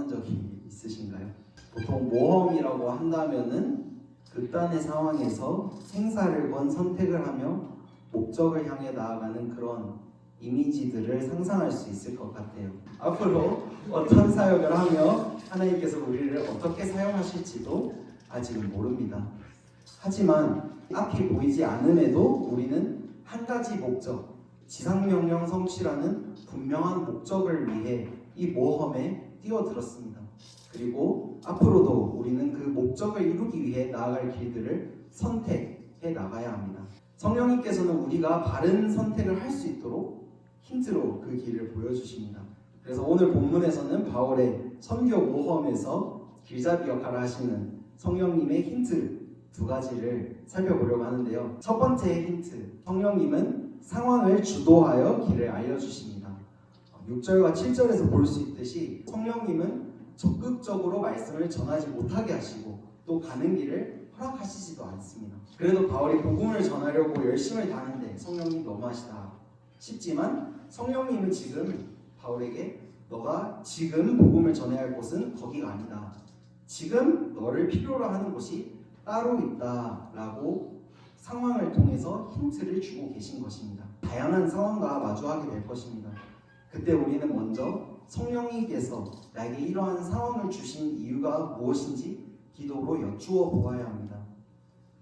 적이 있으신가요? 보통 모험이라고 한다면은 극단의 상황에서 생사를 건 선택을 하며 목적을 향해 나아가는 그런 이미지들을 상상할 수 있을 것 같아요. 앞으로 어떤 사역을 하며 하나님께서 우리를 어떻게 사용하실지도 아직은 모릅니다. 하지만 앞이 보이지 않음에도 우리는 한 가지 목적, 지상명령 성취라는 분명한 목적을 위해 이 모험에 뛰어들었습니다. 그리고 앞으로도 우리는 그 목적을 이루기 위해 나아갈 길들을 선택해 나가야 합니다. 성령님께서는 우리가 바른 선택을 할 수 있도록 힌트로 그 길을 보여주십니다. 그래서 오늘 본문에서는 바울의 선교 모험에서 길잡이 역할을 하시는 성령님의 힌트 두 가지를 살펴보려고 하는데요. 첫 번째 힌트, 성령님은 상황을 주도하여 길을 알려주십니다. 6절과 7절에서 볼 수 있듯이 성령님은 적극적으로 말씀을 전하지 못하게 하시고 또 가는 길을 허락하시지도 않습니다. 그래도 바울이 복음을 전하려고 열심을 다하는데 성령님 너무하시다 싶지만 성령님은 지금 바울에게 너가 지금 복음을 전해야 할 곳은 거기가 아니다. 지금 너를 필요로 하는 곳이 따로 있다라고 상황을 통해서 힌트를 주고 계신 것입니다. 다양한 상황과 마주하게 될 것입니다. 그때 우리는 먼저 성령님께서 나에게 이러한 상황을 주신 이유가 무엇인지 기도로 여쭈어 보아야 합니다.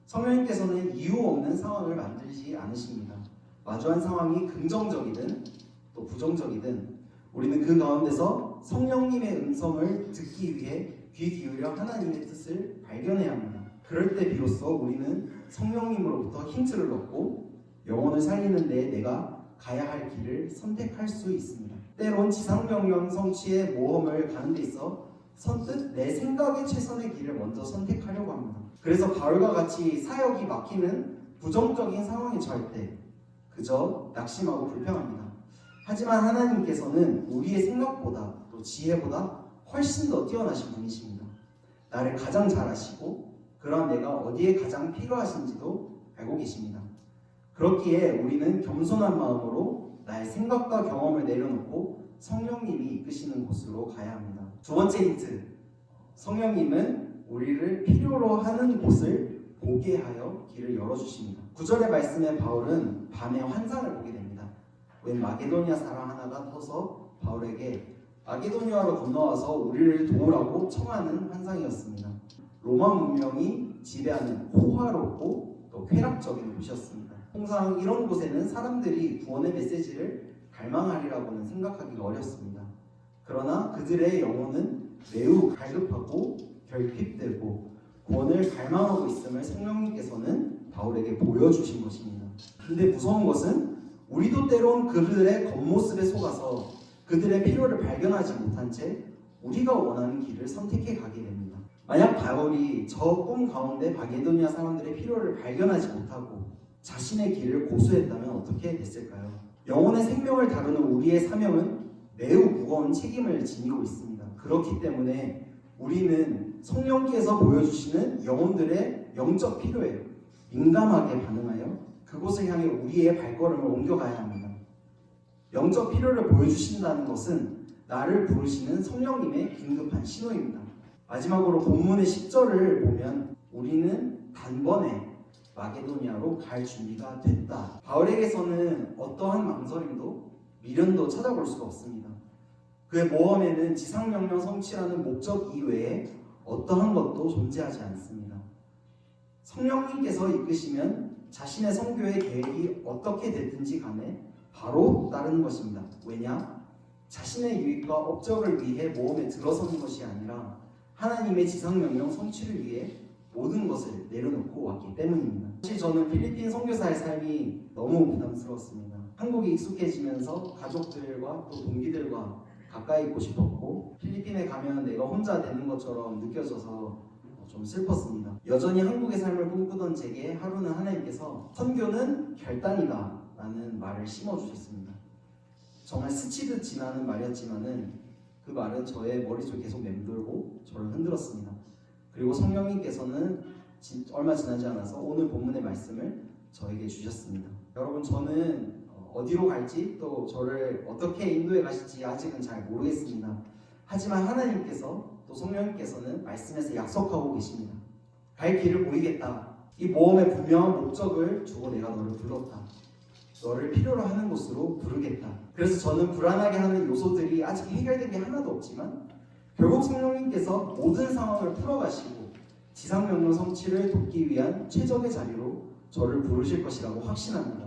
성령님께서는 이유 없는 상황을 만들지 않으십니다. 마주한 상황이 긍정적이든 또 부정적이든 우리는 그 가운데서 성령님의 음성을 듣기 위해 귀 기울여 하나님의 뜻을 발견해야 합니다. 그럴 때 비로소 우리는 성령님으로부터 힌트를 얻고 영혼을 살리는 데 내가 가야 할 길을 선택할 수 있습니다. 때론 지상명령 성취의 모험을 가는 데 있어 선뜻 내 생각의 최선의 길을 먼저 선택하려고 합니다. 그래서 바울과 같이 사역이 막히는 부정적인 상황에 처할 때 그저 낙심하고 불평합니다. 하지만 하나님께서는 우리의 생각보다 또 지혜보다 훨씬 더 뛰어나신 분이십니다. 나를 가장 잘 아시고 그런 내가 어디에 가장 필요하신지도 알고 계십니다. 그렇기에 우리는 겸손한 마음으로 나의 생각과 경험을 내려놓고 성령님이 이끄시는 곳으로 가야 합니다. 두 번째 힌트, 성령님은 우리를 필요로 하는 곳을 보게 하여 길을 열어주십니다. 9절의 말씀에 바울은 밤에 환상을 보게 됩니다. 웬 마게도니아 사람 하나가 터서 바울에게 마게도니아로 건너와서 우리를 도우라고 청하는 환상이었습니다. 로마 문명이 지배하는 호화롭고 또 쾌락적인 곳이었습니다. 통상 이런 곳에는 사람들이 구원의 메시지를 갈망하리라고는 생각하기가 어렵습니다. 그러나 그들의 영혼은 매우 갈급하고 결핍되고 구원을 갈망하고 있음을 성령님께서는 바울에게 보여주신 것입니다. 근데 무서운 것은 우리도 때론 그들의 겉모습에 속아서 그들의 필요를 발견하지 못한 채 우리가 원하는 길을 선택해 가게 됩니다. 만약 바울이 저 꿈 가운데 마게도니아 사람들의 필요를 발견하지 못하고 자신의 길을 고수했다면 어떻게 됐을까요? 영혼의 생명을 다루는 우리의 사명은 매우 무거운 책임을 지니고 있습니다. 그렇기 때문에 우리는 성령께서 보여주시는 영혼들의 영적 필요에 민감하게 반응하여 그곳을 향해 우리의 발걸음을 옮겨가야 합니다. 영적 필요를 보여주신다는 것은 나를 부르시는 성령님의 긴급한 신호입니다. 마지막으로 본문의 10절을 보면 우리는 단번에 마게도니아로 갈 준비가 됐다. 바울에게서는 어떠한 망설임도 미련도 찾아볼 수가 없습니다. 그의 모험에는 지상명령 성취라는 목적 이외에 어떠한 것도 존재하지 않습니다. 성령님께서 이끄시면 자신의 선교의 계획이 어떻게 됐든지 간에 바로 따르는 것입니다. 왜냐? 자신의 유익과 업적을 위해 모험에 들어서는 것이 아니라 하나님의 지상명령 성취를 위해 모든 것을 내려놓고 왔기 때문입니다. 사실 저는 필리핀 선교사의 삶이 너무 부담스러웠습니다. 한국에 익숙해지면서 가족들과 또 동기들과 가까이 있고 싶었고 필리핀에 가면 내가 혼자 되는 것처럼 느껴져서 좀 슬펐습니다. 여전히 한국의 삶을 꿈꾸던 제게 하루는 하나님께서 선교는 결단이다 라는 말을 심어주셨습니다. 정말 스치듯 지나는 말이었지만은 그 말은 저의 머릿속에 계속 맴돌고 저를 흔들었습니다. 그리고 성령님께서는 얼마 지나지 않아서 오늘 본문의 말씀을 저에게 주셨습니다. 여러분, 저는 어디로 갈지 또 저를 어떻게 인도해 가실지 아직은 잘 모르겠습니다. 하지만 하나님께서 또 성령님께서는 말씀에서 약속하고 계십니다. 갈 길을 보이겠다. 이 모험의 분명한 목적을 두고 내가 너를 불렀다. 너를 필요로 하는 곳으로 부르겠다. 그래서 저는 불안하게 하는 요소들이 아직 해결된 게 하나도 없지만 결국 성령님께서 모든 상황을 풀어가시고 지상명령 성취를 돕기 위한 최적의 자리로 저를 부르실 것이라고 확신합니다.